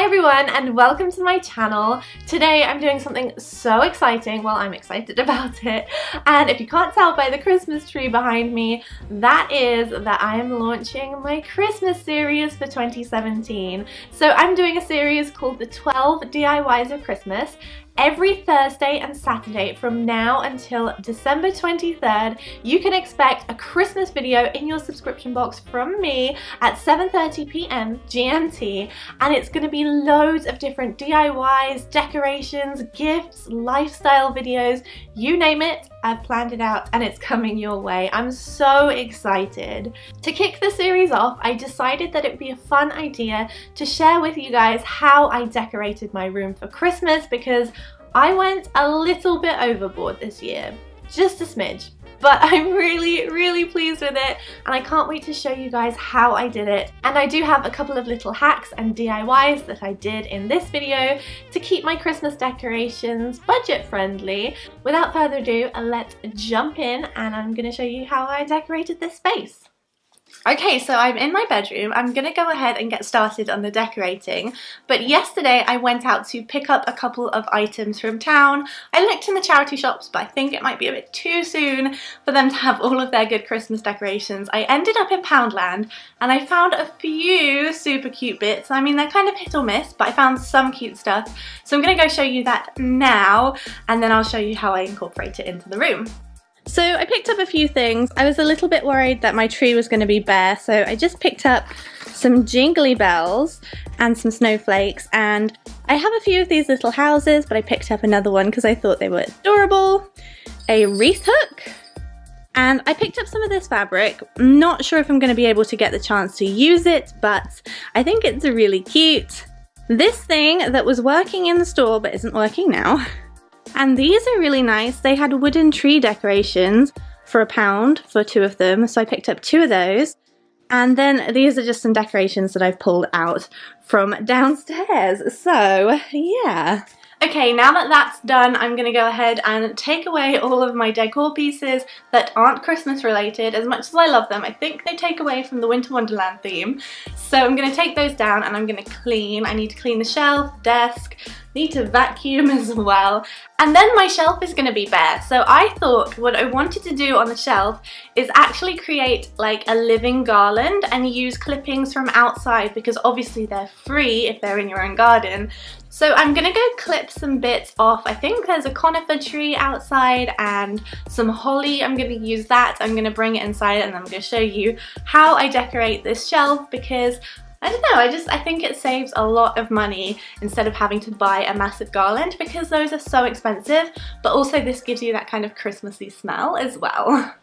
everyone and welcome to my channel. Today I'm doing something so exciting, well I'm excited about it, and if you can't tell by the Christmas tree behind me, that is that I am launching my Christmas series for 2017. So I'm doing a series called the 12 DIYs of Christmas. Every Thursday and Saturday from now until December 23rd, you can expect a Christmas video in your subscription box from me at 7:30 p.m. GMT, and it's going to be loads of different DIYs, decorations, gifts, lifestyle videos, you name it. I've planned it out and it's coming your way. I'm so excited. To kick the series off, I decided that it would be a fun idea to share with you guys how I decorated my room for Christmas, because I went a little bit overboard this year, just a smidge, but I'm really pleased with it and I can't wait to show you guys how I did it. And I do have a couple of little hacks and DIYs that I did in this video to keep my Christmas decorations budget friendly. Without further ado, let's jump in and I'm going to show you how I decorated this space. Okay, so I'm in my bedroom. I'm gonna go ahead and get started on the decorating, but yesterday I went out to pick up a couple of items from town. I looked in the charity shops, but I think it might be a bit too soon for them to have all of their good Christmas decorations. I ended up in Poundland and I found a few super cute bits. I mean, they're kind of hit or miss, but I found some cute stuff. So I'm gonna go show you that now, and then I'll show you how I incorporate it into the room. So I picked up a few things. I was a little bit worried that my tree was going to be bare, so I just picked up some jingly bells and some snowflakes, and I have a few of these little houses, but I picked up another one because I thought they were adorable. A wreath hook, and I picked up some of this fabric. I'm not sure if I'm going to be able to get the chance to use it, but I think it's really cute. This thing that was working in the store but isn't working now. And these are really nice. They had wooden tree decorations for £1 for two of them, so I picked up two of those. And then these are just some decorations that I've pulled out from downstairs. So yeah. Okay, now that that's done, I'm going to go ahead and take away all of my decor pieces that aren't Christmas related. As much as I love them, I think they take away from the Winter Wonderland theme. So I'm going to take those down and I'm going to clean. I need to clean the shelf, desk, need to vacuum as well. And then my shelf is going to be bare. So I thought what I wanted to do on the shelf is actually create like a living garland and use clippings from outside, because obviously they're free if they're in your own garden. So I'm gonna go clip some bits off. I think there's a conifer tree outside and some holly. I'm gonna use that. I'm gonna bring it inside and I'm gonna show you how I decorate this shelf, because I don't know, I think it saves a lot of money instead of having to buy a massive garland, because those are so expensive, but also this gives you that kind of Christmassy smell as well.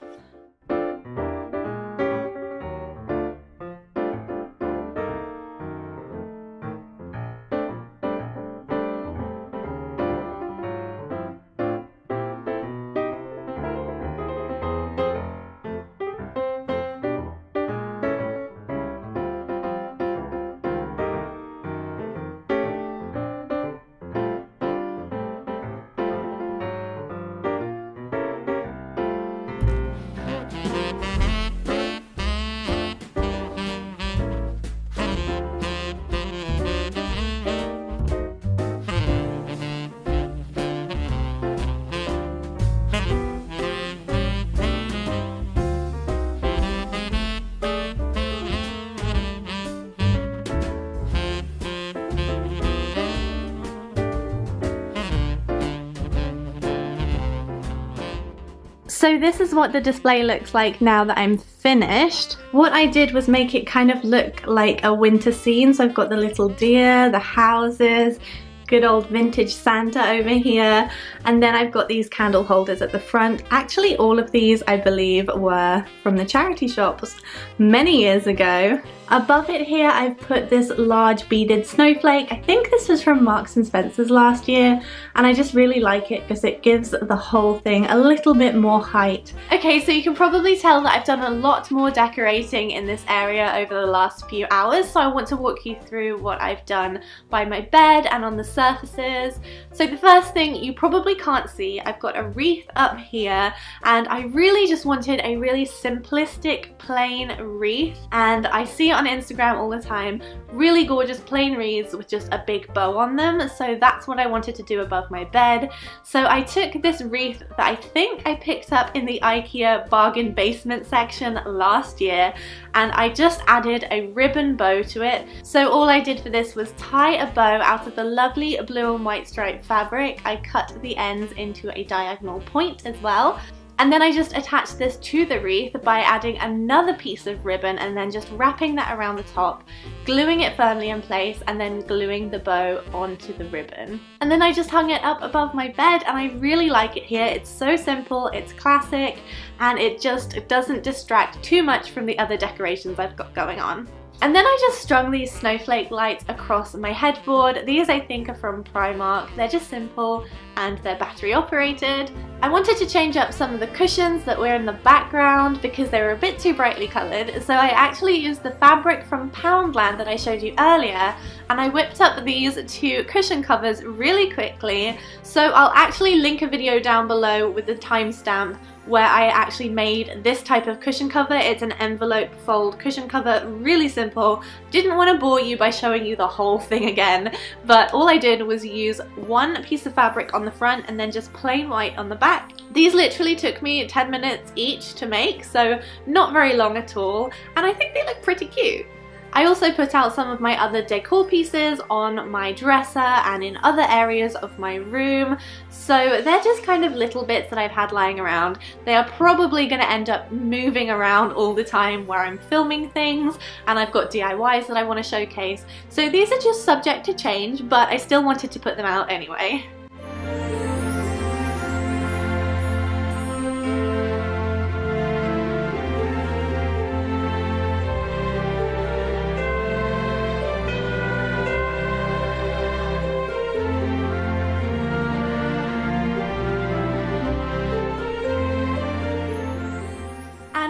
So this is what the display looks like now that I'm finished. What I did was make it kind of look like a winter scene. So I've got the little deer, the houses, good old vintage Santa over here, and then I've got these candle holders at the front. Actually, all of these I believe were from the charity shops many years ago. Above it here I've put this large beaded snowflake. I think this was from Marks and Spencer's last year, and I just really like it because it gives the whole thing a little bit more height. Okay, so you can probably tell that I've done a lot more decorating in this area over the last few hours, so I want to walk you through what I've done by my bed and on the surfaces. So the first thing you probably can't see, I've got a wreath up here, and I really just wanted a really simplistic plain wreath, and I see it on Instagram all the time, really gorgeous plain wreaths with just a big bow on them, so that's what I wanted to do above my bed. So I took this wreath that I think I picked up in the IKEA bargain basement section last year, and I just added a ribbon bow to it. So all I did for this was tie a bow out of the lovely blue and white striped fabric. I cut the ends into a diagonal point as well. And then I just attached this to the wreath by adding another piece of ribbon and then just wrapping that around the top, gluing it firmly in place, and then gluing the bow onto the ribbon. And then I just hung it up above my bed, and I really like it here. It's so simple, it's classic, and it just doesn't distract too much from the other decorations I've got going on. And then I just strung these snowflake lights across my headboard. These I think are from Primark. They're just simple and they're battery operated. I wanted to change up some of the cushions that were in the background because they were a bit too brightly coloured, so I actually used the fabric from Poundland that I showed you earlier, and I whipped up these two cushion covers really quickly. So I'll actually link a video down below with the timestamp where I actually made this type of cushion cover. It's an envelope fold cushion cover, really simple. Didn't want to bore you by showing you the whole thing again, but all I did was use one piece of fabric on the front and then just plain white on the back. These literally took me 10 minutes each to make, so not very long at all, and I think they look pretty cute. I also put out some of my other decor pieces on my dresser and in other areas of my room, so they're just kind of little bits that I've had lying around. They are probably going to end up moving around all the time where I'm filming things, and I've got DIYs that I want to showcase, so these are just subject to change, but I still wanted to put them out anyway.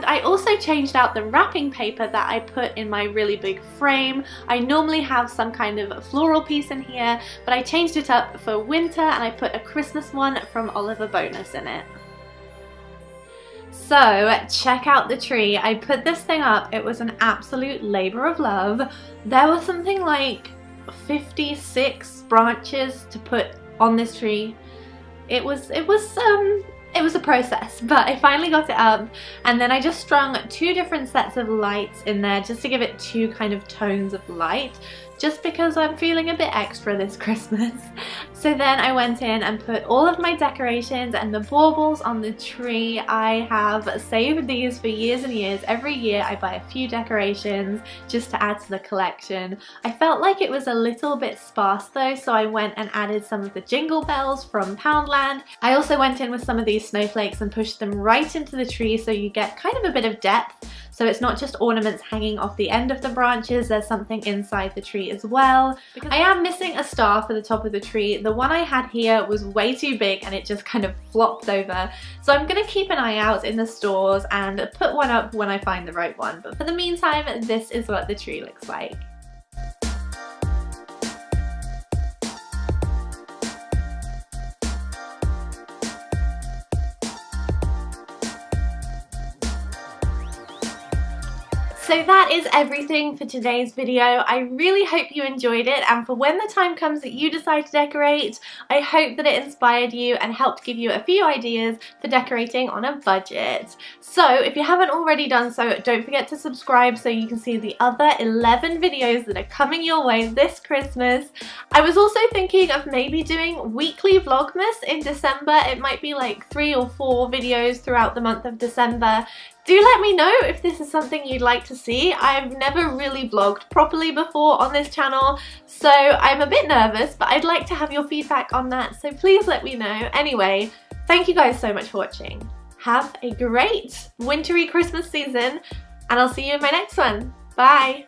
I also changed out the wrapping paper that I put in my really big frame. I normally have some kind of floral piece in here, but I changed it up for winter and I put a Christmas one from Oliver Bonus in it. So check out the tree. I put this thing up. It was an absolute labor of love. There was something like 56 branches to put on this tree. It was a process, but I finally got it up, and then I just strung two different sets of lights in there just to give it two kind of tones of light, just because I'm feeling a bit extra this Christmas. So then I went in and put all of my decorations and the baubles on the tree. I have saved these for years and years. Every year I buy a few decorations just to add to the collection. I felt like it was a little bit sparse though, so I went and added some of the jingle bells from Poundland. I also went in with some of these snowflakes and pushed them right into the tree so you get kind of a bit of depth. So it's not just ornaments hanging off the end of the branches, there's something inside the tree as well. Because I am missing a star for the top of the tree. The one I had here was way too big and it just kind of flopped over. So I'm going to keep an eye out in the stores and put one up when I find the right one. But for the meantime, this is what the tree looks like. So that is everything for today's video. I really hope you enjoyed it, and for when the time comes that you decide to decorate, I hope that it inspired you and helped give you a few ideas for decorating on a budget. So if you haven't already done so, don't forget to subscribe so you can see the other 11 videos that are coming your way this Christmas. I was also thinking of maybe doing weekly Vlogmas in December. It might be like 3 or 4 videos throughout the month of December. Do let me know if this is something you'd like to see. I've never really vlogged properly before on this channel, so I'm a bit nervous, but I'd like to have your feedback on that, so please let me know. Anyway, thank you guys so much for watching. Have a great wintry Christmas season, and I'll see you in my next one. Bye!